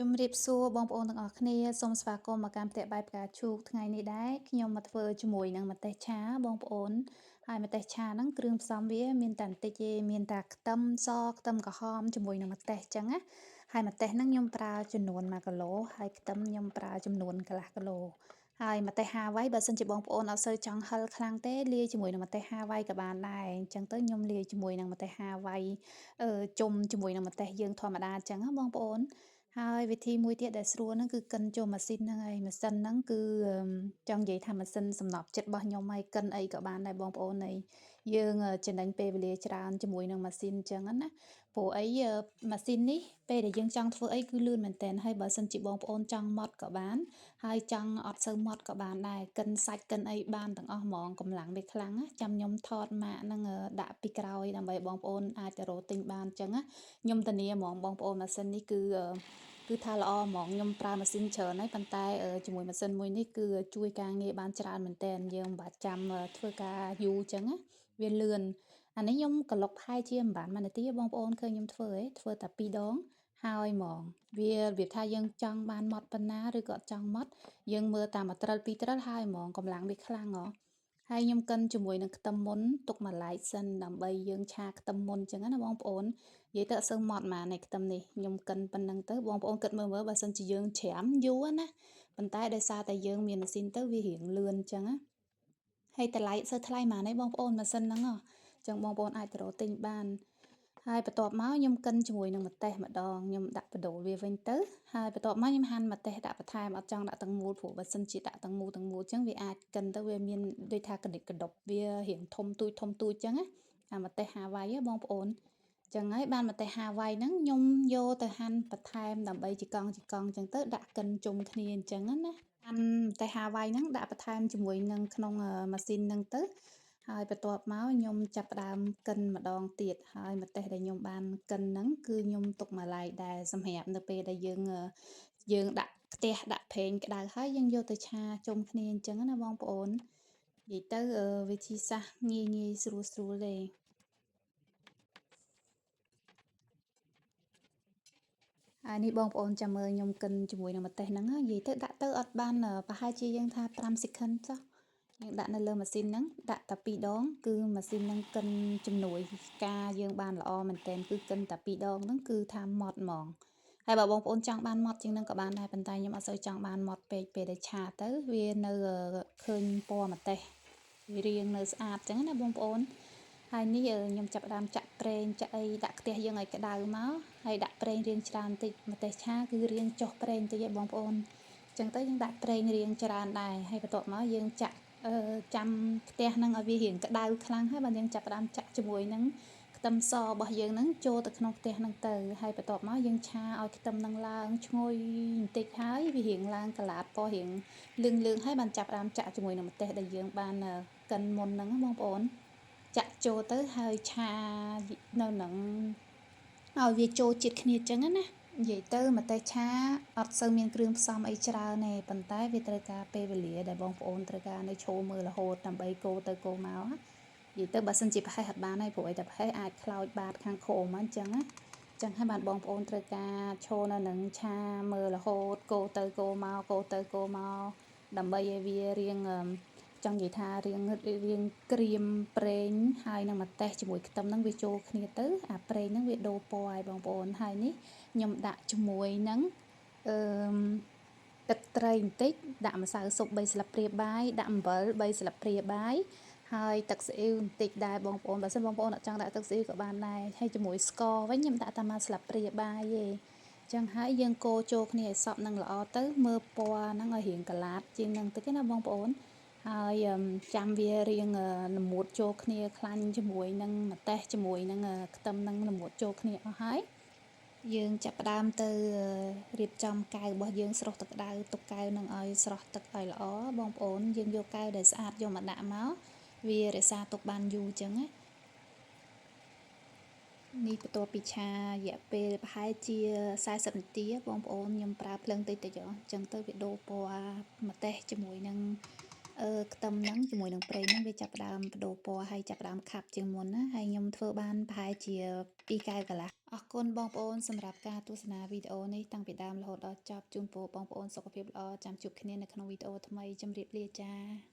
ជំរាបសួរបងប្អូនទាំងអស់គ្នាសូមស្វាគមន៍មកកាន់ផ្ទះបាយផ្កាឈូកថ្ងៃនេះដែរខ្ញុំមកធ្វើជាមួយនឹងម្ទេសឆាបងប្អូនហើយម្ទេសឆាហ្នឹងគ្រឿងផ្សំវាមានតែបន្តិចទេមានតែខ្ទឹមសខ្ទឹមក្រហមជាមួយនឹងម្ទេសអញ្ចឹងណាហើយម្ទេសហ្នឹងខ្ញុំប្រើចំនួន1គីឡូហើយខ្ទឹមខ្ញុំប្រើចំនួនកន្លះគីឡូហើយម្ទេសហាវ៉ៃបើសិនជាបងប្អូនអត់សូវចង់ហឹរខ្លាំងទេលាយជាមួយនឹងម្ទេសហាវ៉ៃក៏បានដែរអញ្ចឹងទៅខ្ញុំលាយជាមួយនឹងម្ទេសហាវ៉ៃជុំជាមួយនឹងម្ទេសយើងធម្មតាអញ្ចឹងណាបងប្អូនហើយវិធីមួយទៀតដែលស្រួលហ្នឹងគឺកិនចូលម៉ាស៊ីនហ្នឹងហើយម៉ាស៊ីនហ្នឹងគឺចង់និយាយថាម៉ាស៊ីនសំណប់ចិត្តរបស់ខ្ញុំហើយកិនអីក៏បានដែរបងប្អូនហើយយើងចំណេញពេលវេលាច្រើនជាមួយនឹងម៉ាស៊ីនអញ្ចឹងណាព្រោះអីម៉ាស៊ីននេះពេលដែលយើងចង់ធ្វើអីគឺលឿនមែនតើហើយបើសិនជាបងប្អូនចង់ម៉ត់ក៏បានហើយចង់អត់សូវម៉ត់ក៏បានដែរកិនសាច់កិនអីបានទាំងអស់ហ្មងកម្លាំងវាខ្លាំងណាចាំខ្ញុំថតម៉ាកហ្នឹងដាក់ពីក្រោយដើម្បីបងប្អូនអាចទៅរកទិញបានអញ្ចឹងណាខ្ញុំធានាហ្មងបងប្អូនម៉ាស៊ីននេះគឺថាល្អហ្មងខ្ញុំប្រើម៉ាស៊ីនច្រើនហើយប៉ុន្តែជាមួយម៉ាស៊ីនមួយនេះគឺជួយការងារបានច្រើនមែនតើយើងមិនបាច់ចាំធ្វើការយូរអញ្ចឹងណាវាលឿនអានេះខ្ញុំក្លុកប្រហែលជាមិនបានមួយនាទីបងប្អូនឃើញខ្ញុំធ្វើតែ2ដងហើយហ្មងវារបៀបថាយើងចង់បានម៉ត់ប៉ុណ្ណាឬក៏អត់ចង់ម៉ត់យើងមើលតាម1ត្រិល2ត្រិលហើយហ្មងកម្លាំងវាខ្លាំងហ៎ហើយខ្ញុំកិនជាមួយនឹងខ្ទឹមមុនទុកមួយឡែកសិនដើម្បីយើងឆាខ្ទឹមមុនអញ្ចឹងណាបងប្អូននិយាយទៅអត់សូវម៉ត់ហ្មងនៃខ្ទឹមនេះខ្ញុំកិនប៉ុណ្ណឹងទៅបងប្អូនគិតមើលបើសិនជាយើងច្រាំយូរណាប៉ុន្តែដោយសារតែយើងមានម៉ាស៊ីនទៅវារៀងលឿនអញ្ចឹងណាហើយតម្លៃសើថ្លៃហ្មងឯងបងប្អូនម៉ាស៊ីនហ្នឹងអញ្ចឹងបងប្អូនអាចទៅរកទិញបានហើយបន្ទាប់មកខ្ញុំកិនជាមួយនឹងម្ទេសម្ដងខ្ញុំដាក់បដូរវាវិញទៅហើយបន្ទាប់មកខ្ញុំហាន់ម្ទេសដាក់បន្ថែមអត់ចង់ដាក់ទាំងមូលព្រោះបើសិនជាដាក់ទាំងមូលអញ្ចឹងវាអាចកិនទៅវាមានដូចថាកណ្ឌិតកណ្ដុបវារៀងធំទូចអញ្ចឹងណាអាម្ទេសហាវ៉ៃបងប្អូនចឹងហើយបានម្ទេសហាវ៉ៃហ្នឹងខ្ញុំយកទៅហាន់បន្ថែមដើម្បីជាកង់អញ្ចឹងទៅដាក់កិនជុំគ្នាអញ្ចឹងណាហាន់ម្ទេសហាវ៉ៃហ្នឹងដាក់បន្ថែមជាមួយនឹងក្នុងម៉ាស៊ីនហ្នឹងទៅហើយបន្ទាប់មកខ្ញុំចាប់ផ្ដើមកិនម្ដងទៀតហើយម្ទេសដែលខ្ញុំបានកិនហ្នឹងគឺខ្ញុំទុកមួយឡែកដែរសម្រាប់នៅពេលដែលយើងដាក់ខ្ទះដាក់ប្រេងក្ដៅហើយយើងយកទៅឆាជុំគ្នាអញ្ចឹងណាបងប្អូននិយាយទៅវិធីសាស្ត្រងាយស្រួលទេហើយនេះបងប្អូនចាំមើលខ្ញុំកិនជាមួយនឹងម្ទេសហ្នឹងនិយាយទៅដាក់ទៅអត់បានប្រហែលជាយើងថា5 second ចុះយើងដាក់នៅលើម៉ាស៊ីនហ្នឹងដាក់តែ2ដងគឺម៉ាស៊ីនហ្នឹងកិនជំនួយការយើងបានល្អមែនទែនគឺកិនតែ2ដងហ្នឹងគឺថាម៉ត់ហ្មងហើយបើបងប្អូនចង់បានម៉ត់ជាងហ្នឹងក៏បានដែរប៉ុន្តែខ្ញុំអត់សូវចង់បានម៉ត់ពេកពេលដែលឆាទៅវានៅឃើញពណ៌ម្ទេសវារាងនៅស្អាតអញ្ចឹងណាបងប្អូនហើយនេះខ្ញុំចាប់ផ្ដើមចាក់ប្រេងចាក់អីដាក់ខ្ទះយើងឲ្យក្ដៅមកហើយដាក់ប្រេងរាងច្រើនបន្តិចម្ទេសឆាគឺរាងចុះប្រេងបន្តិចឯងបងប្អូនអញ្ចឹងទៅយើងដាក់ប្រេងរាងច្រើនដែរហើយបន្ទាប់មកយើងចាក់ចាំខ្ទះហ្នឹងឲ្យវារៀងក្ដៅខ្លាំងហើយបើយើងចាប់ផ្ដើមចាក់ជាមួយនឹងខ្ទឹមសរបស់យើងហ្នឹងចូលទៅក្នុងខ្ទះហ្នឹងទៅហើយបន្ទាប់មកយើងឆាឲ្យខ្ទឹមហ្នឹងឡើងឈ្ងុយបន្តិចហើយវារៀងឡើងកន្លាតពណ៌រៀងលឿងហើយបានចាប់ផ្ដើមចាក់ជាមួយនឹងម្ទេសដែលយើងបានកិនមុនហ្នឹងបងប្អូនចាក់ចូលទៅហើយឆានៅនឹងឲ្យវាចូលជាតិគ្នាអញ្ចឹងណានិយាយទៅម្ទេសឆាអត់សូវមានគ្រឿងផ្សំអីច្រើនទេប៉ុន្តែវាត្រូវការពេលវេលាដែលបងប្អូនត្រូវការនៅឈរមើលរហូតដើម្បីកូរទៅកូរមកនិយាយទៅបើសិនជាប្រហែសអត់បានហើយព្រោះអីតែប្រហែសអាចខ្លោចបាតខាងក្រោមអញ្ចឹងណាចឹងហើយបានបងប្អូនត្រូវការឈរនៅនឹងឆាមើលរហូតកូរទៅកូរមកដើម្បីឲ្យវារៀងចង់និយាយថារៀងក្រៀមប្រេងហើយនឹងម្ទេសជាមួយខ្ទឹមហ្នឹងវាចូលគ្នាទៅអាប្រេងហ្នឹងវាដូរពណ៌ឲ្យបងប្អូនហើយនេះខ្ញុំដាក់ជាមួយនឹងអឺទឹកត្រីបន្តិចដាក់ម្សៅស៊ុប3ស្លាបព្រាបាយដាក់អំបិល3ស្លាបព្រាបាយហើយទឹកស៊ីអ៊ីវបន្តិចដែរបងប្អូនបើសិនបងប្អូនអត់ចង់ដាក់ទឹកស៊ីអ៊ីវក៏បានដែរហើយជាមួយស្ករវិញខ្ញុំដាក់តែ1ស្លាបព្រាបាយទេចឹងហើយយើងកូរចូលគ្នាឲ្យសព្វនឹងល្អទៅមើលពណ៌ហ្នឹងឲ្យរៀងកលាតជាងនឹងតិចណាបងប្អូនហើយចាំវារៀងល្មួតចូលគ្នាខ្លាញ់ជាមួយនឹងម្ទេសជាមួយនឹងខ្ទឹមនឹងល្មួតចូលគ្នាអស់ហើយយើងចាប់ផ្ដើមទៅរៀបចំកែវរបស់យើងស្រុះទឹកក្តៅទុកកែវនឹងឲ្យស្រស់ទឹកឲ្យល្អបងប្អូនយើងយកកែវដែលស្អាតយកមកដាក់មកវារក្សាទុកបានយូរអញ្ចឹងណានេះបន្ទាប់ពីឆារយៈពេលប្រហែលជា40នាទីបងប្អូនខ្ញុំប្រើភ្លើងតិចអញ្ចឹងទៅវាដូរពណ៌ម្ទេសជាមួយនឹងខ្ទឹមហ្នឹងជាមួយនឹងប្រេងហ្នឹងវាចាប់ផ្ដើមបដូរពណ៌ហើយចាប់ផ្ដើមខាប់ជាងមុនណាហើយខ្ញុំធ្វើបានប្រហែលជា2កែវកន្លះ អរគុណបងប្អូនសម្រាប់ការទស្សនាវីដេអូនេះតាំងពីដើមរហូតដល់ចប់ជូនពរបងប្អូនសុខភាពល្អចាំជួបគ្នានៅក្នុងវីដេអូថ្មីជម្រាបលាចា៎